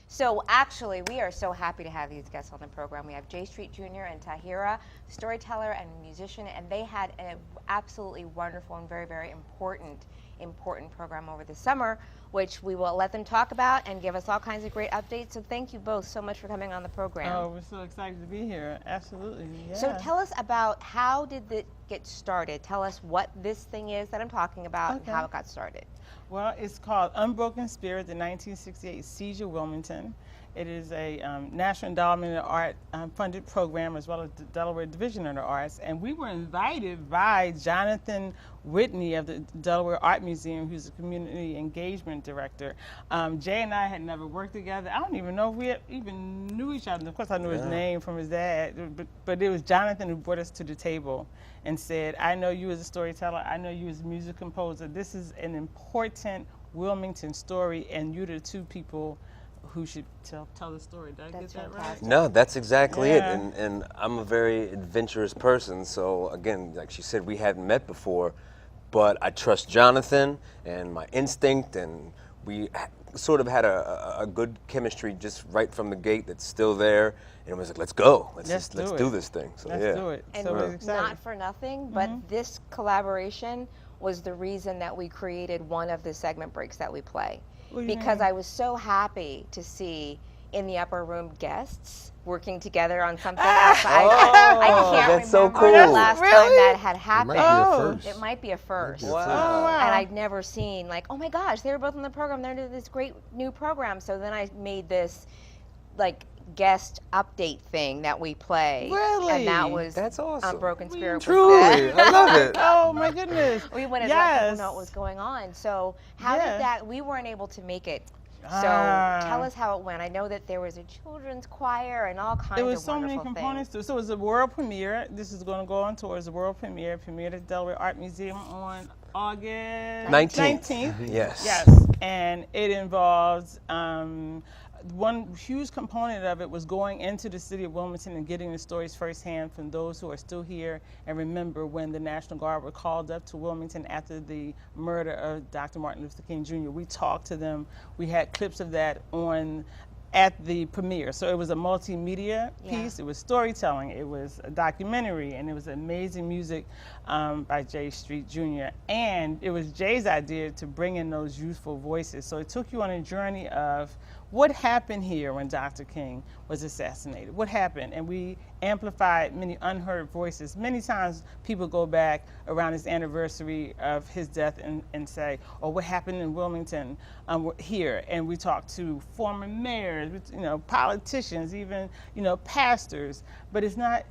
So actually, we are so happy to have these guests on the program. We have J Street Jr. and TAHIRA, storyteller and musician, and they had an absolutely wonderful and very, very important program over the summer, which we will let them talk about and give us all kinds of great updates. So thank you both so much for coming on the program. Oh, we're so excited to be here. Absolutely. Yeah. So tell us about how did it get started? Tell us what this thing is that I'm talking about and how it got started. Well, it's called Unbroken Spirit, the 1968 Siege of Wilmington. It is a National Endowment of Art funded program, as well as the Delaware Division of the Arts. And we were invited by Jonathan Whitney of the Delaware Art Museum, who's a community engagement director. Jay and I had never worked together. I don't even know if we even knew each other. Of course, I knew his name from his dad, but it was Jonathan who brought us to the table and said, I know you as a storyteller, I know you as a music composer. This is an important Wilmington story, and you're the two people who should tell the story. Did I get that right? No, that's exactly it. And I'm a very adventurous person. So again, like she said, we hadn't met before, but I trust Jonathan and my instinct, and we sort of had a good chemistry just right from the gate that's still there. And it was like, let's go. Let's do this thing. So let's do it. And so not for nothing, but this collaboration was the reason that we created one of the segment breaks that we play. Because I was so happy to see in the upper room guests working together on something else. I can't remember the last time that had happened. It might be a first. Wow. And I'd never seen, like, oh my gosh, they were both on the program. They're doing this great new program. So then I made this, like, guest update thing that we play. Really? And that was That's awesome. Unbroken Spirit. Truly, I love it. Oh my goodness. We wanted to let people know what was going on. So how did that, we weren't able to make it. So tell us how it went. I know that there was a children's choir and all kinds of wonderful things. There was so many components to it. So it was a world premiere. This is going to go on tour as a world premiere. Premiered at Delaware Art Museum on August 19th. Yes. Yes. And it involves one huge component of it was going into the city of Wilmington and getting the stories firsthand from those who are still here and remember when the National Guard were called up to Wilmington after the murder of Dr. Martin Luther King Jr. We talked to them. We had clips of that on at the premiere. So it was a multimedia piece. It was storytelling. It was a documentary, and it was amazing music by J Street Jr. And it was Jay's idea to bring in those youthful voices. So it took you on a journey of what happened here when Dr. King was assassinated? What happened? And we amplified many unheard voices. Many times people go back around his anniversary of his death and say, oh, what happened in Wilmington here? And we talk to former mayors, politicians, even, pastors. But it's not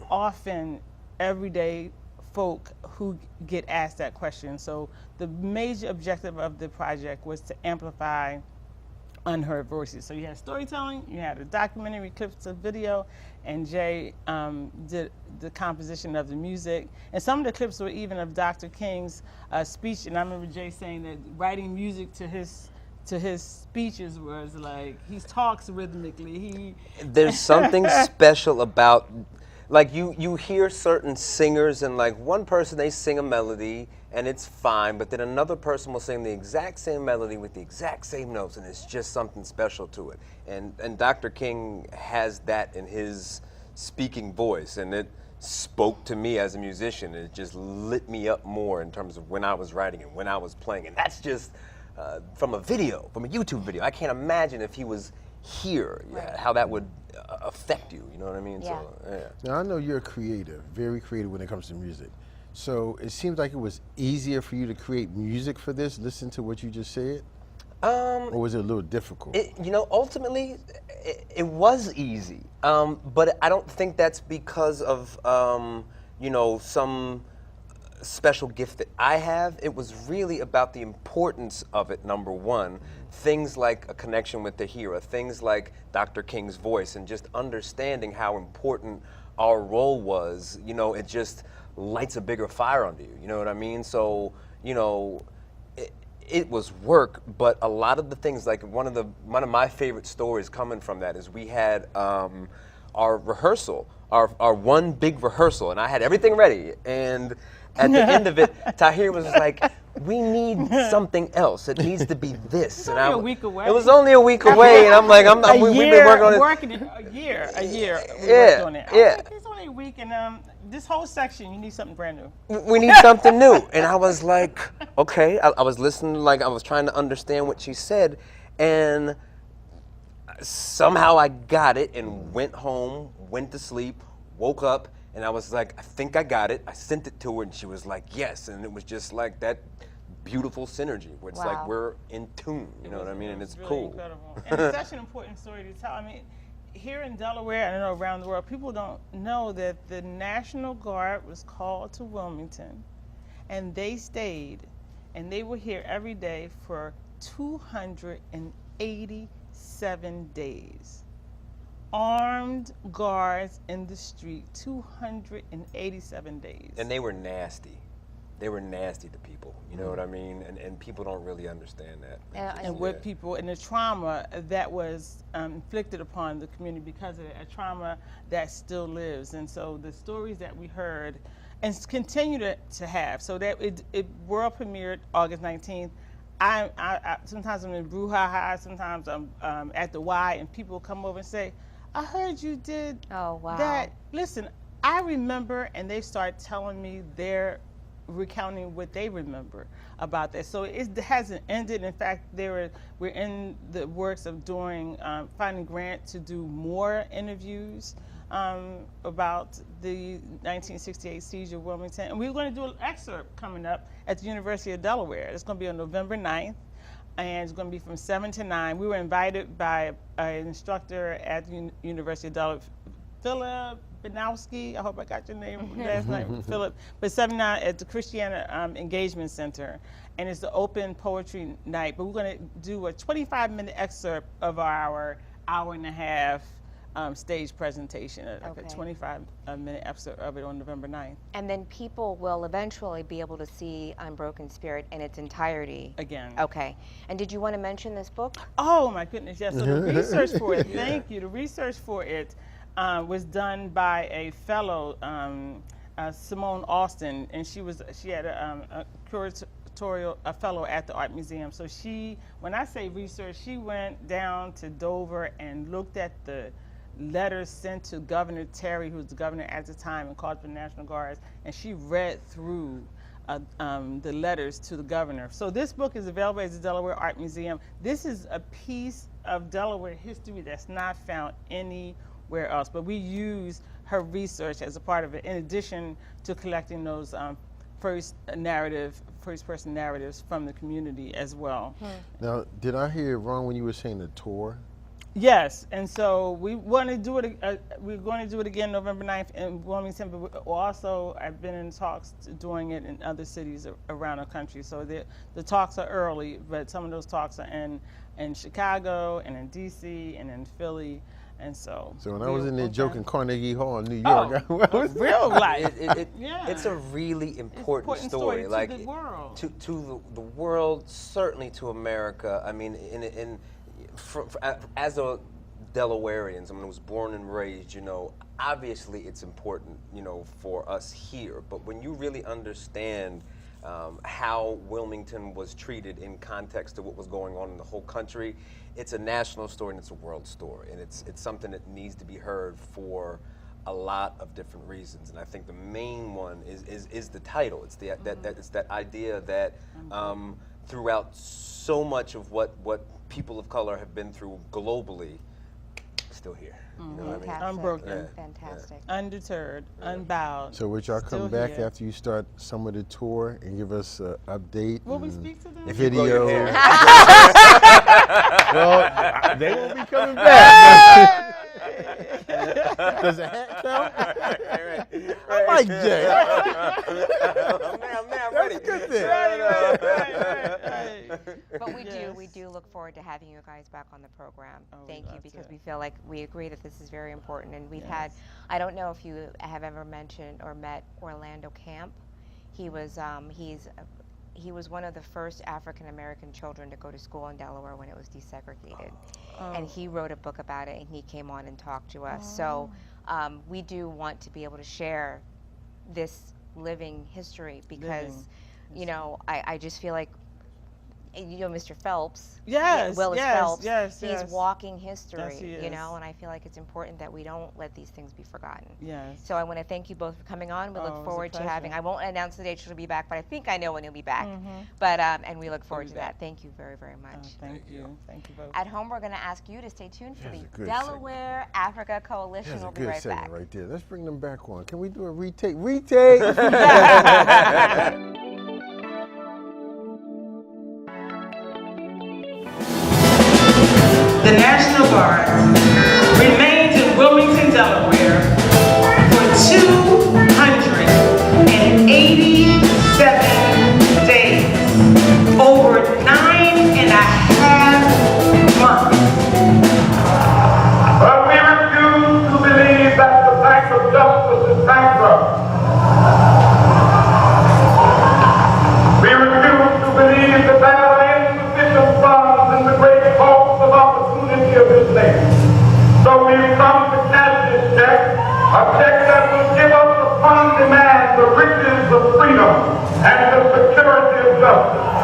often everyday folk who get asked that question. So the major objective of the project was to amplify unheard voices. So you had storytelling, you had a documentary, clips of video, and Jay did the composition of the music. And some of the clips were even of Dr. King's speech, and I remember Jay saying that writing music to his speeches was like, he talks rhythmically. There's something special about, like you hear certain singers and like one person, they sing a melody and it's fine, but then another person will sing the exact same melody with the exact same notes, and it's just something special to it. And Dr. King has that in his speaking voice, and it spoke to me as a musician. It just lit me up more in terms of when I was writing and when I was playing. And that's just from a YouTube video. I can't imagine if he was here, how that would affect you, you know what I mean? Yeah. So, Now I know you're creative, very creative when it comes to music. So it seems like it was easier for you to create music for this, listen to what you just said? Or was it a little difficult? Ultimately, it was easy. But I don't think that's because of, some special gift that I have. It was really about the importance of it, number one. Things like a connection with TAHIRA, things like Dr. King's voice, and just understanding how important our role was. It just lights a bigger fire under you, you know what I mean? So, it was work, but a lot of the things, like one of my favorite stories coming from that is we had our rehearsal, our one big rehearsal, and I had everything ready, and at the end of it, TAHIRA was like, we need something else. It needs to be this. It's only a week away. It was only a week away, and I'm like, we've been working on it. A year. We Yeah, worked on it. yeah. Like, it's only a week, and this whole section, you need something brand new. We need something new. And I was like, okay. I was listening, like I was trying to understand what she said, and somehow I got it and went home, went to sleep, woke up, and I was like, I think I got it. I sent it to her, and she was like, yes. And it was just like that beautiful synergy where it's like we're in tune, you know what I mean? And it's really cool. Incredible. And it's such an important story to tell. I mean, here in Delaware, and I know around the world, people don't know that the National Guard was called to Wilmington, and they stayed, and they were here every day for 287 days. Armed guards in the street, 287 days. And they were nasty. They were nasty to people, you know what I mean? And people don't really understand that. And with people, and the trauma that was inflicted upon the community because of it, a trauma that still lives. And so the stories that we heard and continue to have, so that it world premiered August 19th. I sometimes I'm in Brouhaha, sometimes I'm at the Y, and people come over and say, I heard you did that. Listen, I remember, and they start telling me they're recounting what they remember about that. So it hasn't ended. In fact, we're in the works of doing, finding grant to do more interviews about the 1968 siege of Wilmington. And we're going to do an excerpt coming up at the University of Delaware. It's going to be on November 9th. And it's going to be from 7 to 9. We were invited by an instructor at the University of Delaware, Philip Banowski. I hope I got your name last night, Philip. But 7 to 9 at the Christiana Engagement Center. And it's the open poetry night. But we're going to do a 25-minute excerpt of our hour-and-a-half stage presentation, like a 25-minute episode of it on November 9th. And then people will eventually be able to see Unbroken Spirit in its entirety. Again. Okay. And did you want to mention this book? Oh, my goodness, yes. So the research for it, thank you. The research for it was done by a fellow, Simone Austin, and she had a curatorial fellow at the Art Museum. So when I say research, she went down to Dover and looked at the letters sent to Governor Terry, who was the governor at the time, and called for the National Guards, and she read through the letters to the governor. So this book is available at the Delaware Art Museum. This is a piece of Delaware history that's not found anywhere else, but we use her research as a part of it, in addition to collecting those first-person narratives from the community as well. Now, did I hear it wrong when you were saying the tour? Yes, and so we want to do it. We're going to do it again November 9th in Wilmington, but also I've been in talks doing it in other cities around the country. So the talks are early, but some of those talks are in Chicago and in DC and in Philly. And so when I was in there joking Carnegie Hall in New York, real life. It's a really important story. To like the world. To the world, certainly to America. I mean, as a Delawarean, someone who was born and raised, you know, obviously it's important, you know, for us here. But when you really understand how Wilmington was treated in context of what was going on in the whole country, it's a national story and it's a world story, and it's something that needs to be heard for a lot of different reasons. And I think the main one is the title. It's it's that idea that throughout so much of what people of color have been through globally, still here. You know what I mean? Unbroken. Fantastic. Undeterred, unbowed. So would y'all come back here. after you start some of the tour and give us an update? Will we speak to them? Video. Well, they won't be coming back. Does a hat count? I like Jay. I'm ready. That's a good thing. But we do look forward to having you guys back on the program. Thank you, because we feel like we agree that this is very important. And we've had, I don't know if you have ever mentioned or met Orlando Camp. He was he was one of the first African American children to go to school in Delaware when it was desegregated. And he wrote a book about it, and he came on and talked to us. So we do want to be able to share this living history, because you know, I just feel like, you know, Mr. Phelps, Yes, Willis yes, Phelps, yes, he's yes. walking history, Yes, he you know, is. and I feel like it's important that we don't let these things be forgotten. Yes. So I want to thank you both for coming on. We Oh, it look was a forward to having, pleasure. I won't announce the date she'll be back, but I think I know when you'll be back. But, and we look forward to that. Thank you very, very much. Thank you. Thank you both. At home, we're going to ask you to stay tuned for That's the a good Delaware Africa Coalition. That's a We'll be good right segment back. right there. Let's bring them back on. Can we do a retake? Retake! The National Guard remained in Wilmington, Delaware for 287 days, over 9.5 months. But we refuse to believe that the bank of justice is bankrupt. We refuse to believe that there are insufficient funds in the great vaults of opportunity of this nation. So we've come to cash this check, a check that will give us upon demand the riches of freedom and the security of justice.